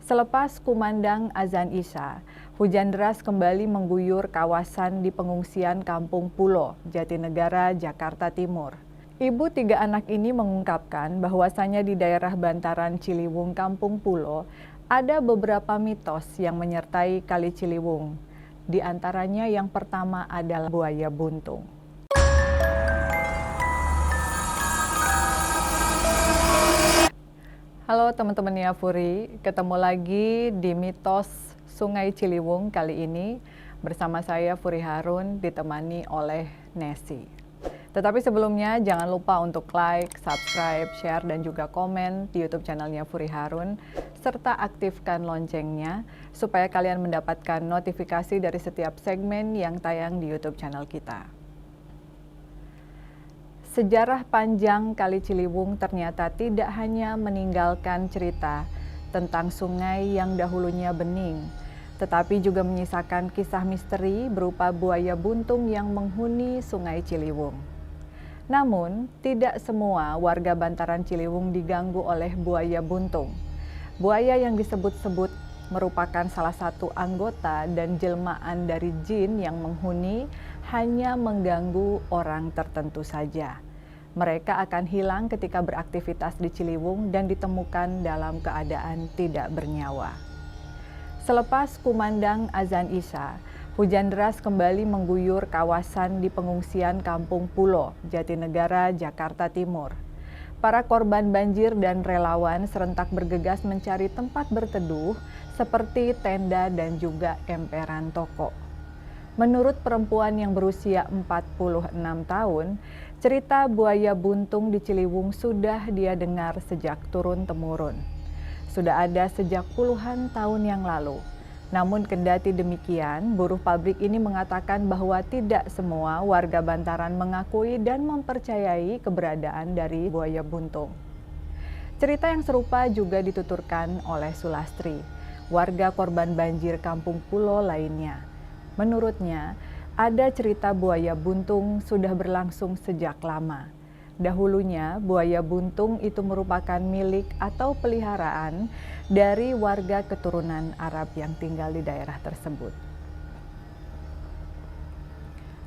Selepas kumandang azan Isya, hujan deras kembali mengguyur kawasan di pengungsian Kampung Pulo, Jatinegara, Jakarta Timur. Ibu tiga anak ini mengungkapkan bahwasannya di daerah bantaran Ciliwung, Kampung Pulo, ada beberapa mitos yang menyertai Kali Ciliwung. Di antaranya yang pertama adalah buaya buntung. Halo teman-teman Yafuri, ketemu lagi di Mitos Sungai Ciliwung kali ini bersama saya Furi Harun ditemani oleh Nesi. Tetapi sebelumnya jangan lupa untuk like, subscribe, share, dan juga komen di YouTube channelnya Furi Harun serta aktifkan loncengnya supaya kalian mendapatkan notifikasi dari setiap segmen yang tayang di YouTube channel kita. Sejarah panjang Kali Ciliwung ternyata tidak hanya meninggalkan cerita tentang sungai yang dahulunya bening, tetapi juga menyisakan kisah misteri berupa buaya buntung yang menghuni Sungai Ciliwung. Namun, tidak semua warga bantaran Ciliwung diganggu oleh buaya buntung. Buaya yang disebut-sebut merupakan salah satu anggota dan jelmaan dari jin yang menghuni hanya mengganggu orang tertentu saja. Mereka akan hilang ketika beraktivitas di Ciliwung dan ditemukan dalam keadaan tidak bernyawa. Selepas kumandang azan Isya, hujan deras kembali mengguyur kawasan di pengungsian Kampung Pulo, Jatinegara, Jakarta Timur. Para korban banjir dan relawan serentak bergegas mencari tempat berteduh seperti tenda dan juga emperan toko. Menurut perempuan yang berusia 46 tahun, cerita buaya buntung di Ciliwung sudah dia dengar sejak turun-temurun. Sudah ada sejak puluhan tahun yang lalu. Namun kendati demikian, buruh pabrik ini mengatakan bahwa tidak semua warga bantaran mengakui dan mempercayai keberadaan dari buaya buntung. Cerita yang serupa juga dituturkan oleh Sulastri, warga korban banjir Kampung Pulo lainnya. Menurutnya, ada cerita buaya buntung sudah berlangsung sejak lama. Dahulunya, buaya buntung itu merupakan milik atau peliharaan dari warga keturunan Arab yang tinggal di daerah tersebut.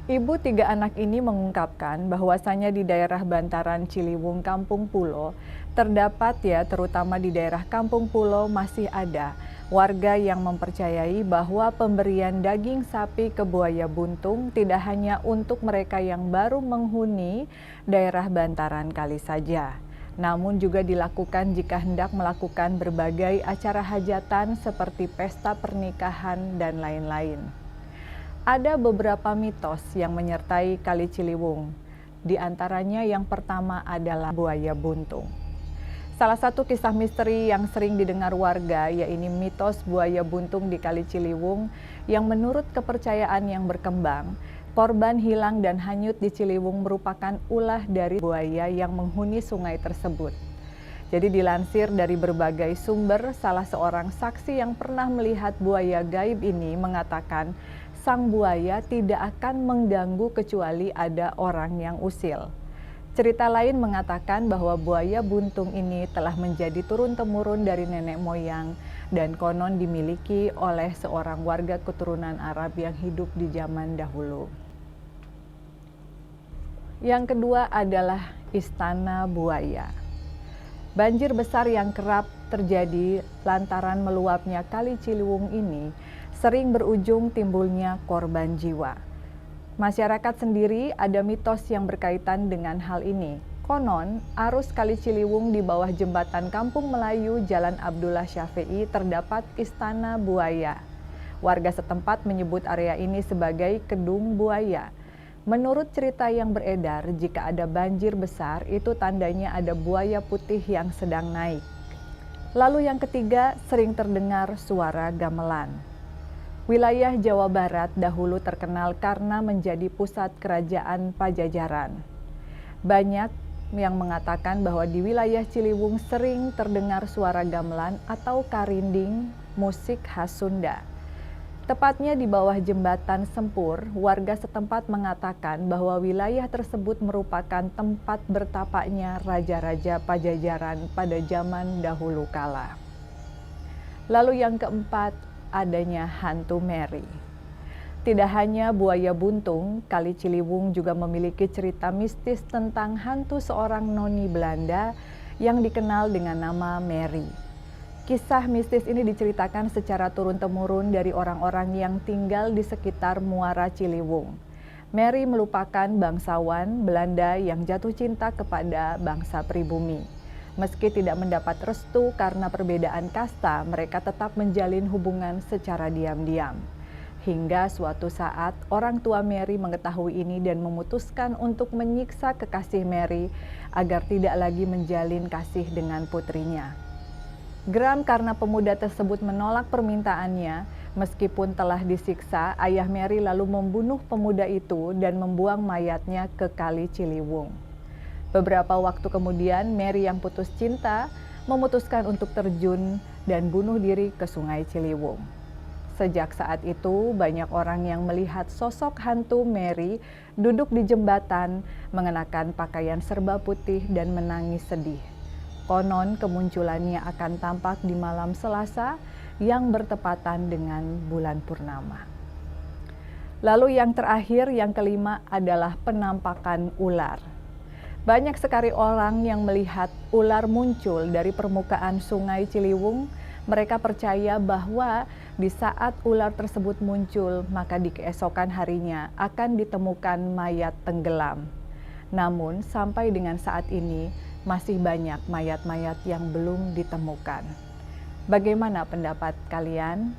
Ibu tiga anak ini mengungkapkan bahwasannya di daerah bantaran Ciliwung, Kampung Pulo, terdapat terutama di daerah Kampung Pulo masih ada warga yang mempercayai bahwa pemberian daging sapi ke buaya buntung tidak hanya untuk mereka yang baru menghuni daerah bantaran kali saja, namun juga dilakukan jika hendak melakukan berbagai acara hajatan seperti pesta pernikahan dan lain-lain. Ada beberapa mitos yang menyertai Kali Ciliwung, di antaranya yang pertama adalah buaya buntung. Salah satu kisah misteri yang sering didengar warga yaitu mitos buaya buntung di Kali Ciliwung yang menurut kepercayaan yang berkembang, korban hilang dan hanyut di Ciliwung merupakan ulah dari buaya yang menghuni sungai tersebut. Jadi dilansir dari berbagai sumber, salah seorang saksi yang pernah melihat buaya gaib ini mengatakan sang buaya tidak akan mengganggu kecuali ada orang yang usil. Cerita lain mengatakan bahwa buaya buntung ini telah menjadi turun-temurun dari nenek moyang dan konon dimiliki oleh seorang warga keturunan Arab yang hidup di zaman dahulu. Yang kedua adalah Istana Buaya. Banjir besar yang kerap terjadi lantaran meluapnya Kali Ciliwung ini sering berujung timbulnya korban jiwa. Masyarakat sendiri ada mitos yang berkaitan dengan hal ini. Konon, arus Kali Ciliwung di bawah jembatan Kampung Melayu Jalan Abdullah Syafi'i terdapat Istana Buaya. Warga setempat menyebut area ini sebagai Kedung Buaya. Menurut cerita yang beredar, jika ada banjir besar, itu tandanya ada buaya putih yang sedang naik. Lalu yang ketiga, sering terdengar suara gamelan. Wilayah Jawa Barat dahulu terkenal karena menjadi pusat kerajaan Pajajaran. Banyak yang mengatakan bahwa di wilayah Ciliwung sering terdengar suara gamelan atau karinding, musik khas Sunda. Tepatnya di bawah jembatan Sempur, warga setempat mengatakan bahwa wilayah tersebut merupakan tempat bertapaknya raja-raja Pajajaran pada zaman dahulu kala. Lalu yang keempat, adanya hantu Mary. Tidak hanya buaya buntung, Kali Ciliwung juga memiliki cerita mistis tentang hantu seorang noni Belanda yang dikenal dengan nama Mary. Kisah mistis ini diceritakan secara turun-temurun dari orang-orang yang tinggal di sekitar Muara Ciliwung. Mary merupakan bangsawan Belanda yang jatuh cinta kepada bangsa pribumi. Meski tidak mendapat restu karena perbedaan kasta, mereka tetap menjalin hubungan secara diam-diam. Hingga suatu saat, orang tua Mary mengetahui ini dan memutuskan untuk menyiksa kekasih Mary agar tidak lagi menjalin kasih dengan putrinya. Geram karena pemuda tersebut menolak permintaannya, meskipun telah disiksa, ayah Mary lalu membunuh pemuda itu dan membuang mayatnya ke Kali Ciliwung. Beberapa waktu kemudian, Mary yang putus cinta memutuskan untuk terjun dan bunuh diri ke Sungai Ciliwung. Sejak saat itu, banyak orang yang melihat sosok hantu Mary duduk di jembatan, mengenakan pakaian serba putih dan menangis sedih. Konon kemunculannya akan tampak di malam Selasa yang bertepatan dengan bulan purnama. Lalu yang terakhir, yang kelima adalah penampakan ular. Banyak sekali orang yang melihat ular muncul dari permukaan Sungai Ciliwung. Mereka percaya bahwa di saat ular tersebut muncul, maka di keesokan harinya akan ditemukan mayat tenggelam. Namun sampai dengan saat ini masih banyak mayat-mayat yang belum ditemukan. Bagaimana pendapat kalian?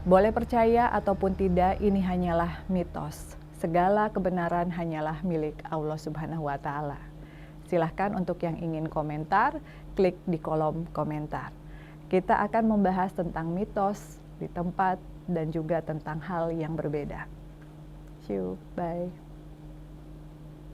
Boleh percaya ataupun tidak, ini hanyalah mitos. Segala kebenaran hanyalah milik Allah Subhanahu wa Ta'ala. Silahkan untuk yang ingin komentar, klik di kolom komentar. Kita akan membahas tentang mitos di tempat dan juga tentang hal yang berbeda. See you, bye.